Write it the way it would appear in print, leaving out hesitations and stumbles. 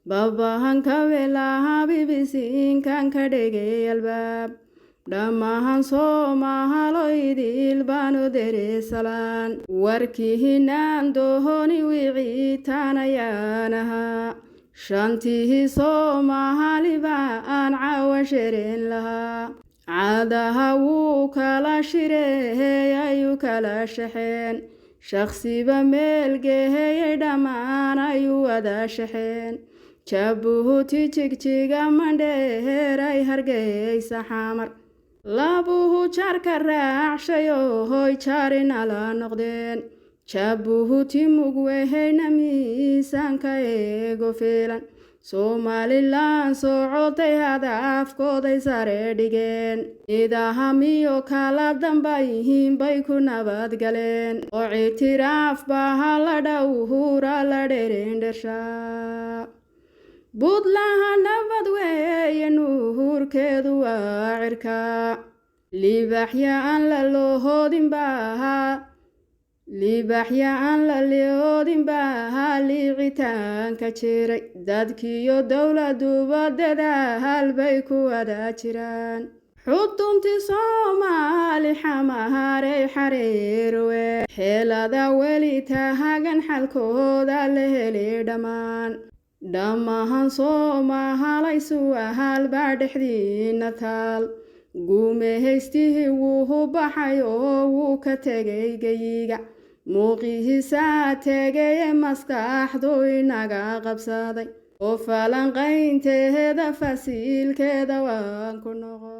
babahan kawelaha bibisiinkan ka dhigay albaab dhammahan soomahaloydil baanu deresalaan warkihinaan dohoni wiciitaan ahaa shantihi soomahaliba aan caawa shereen lahaa caadaha wuu kala shireeyay ayuu kala shaxeen shakhsiba meel geeyay dhammaan ayuu wada shaxeen jabuuti jigjiga mandheeray hargeysa xamar labuhu jaarka raacshayo hoy jaarinala noqdeen jabuuti mugweheyna miisaanka eego fiilan Somaliland socotay hadaafkooday sare dhigeen idahamiyo kala dambayhiin bay ku nabad galeen oo ictiraaf baha la dhowhura la dherendhershaa buntlaha nabad weeye nuhurkeedu waa cirka libaxya aan la lohodin baha liicitaanka jiray dadkiyo dowladuba dadaal bay ku wada jiraan xuduntii Soomaali xamaharey xareerwe xeelada weli tahagan xalkooda la helay dhammahan Soomahalaysu ahal baa dhexdiina taal guumehaystihii wuu baxay oo wuu ka tegay geyiga muuqihiisaa tegeye maskaxdu inaga qabsaday oo falanqaynteeda fasiilkeeda waan ku noqon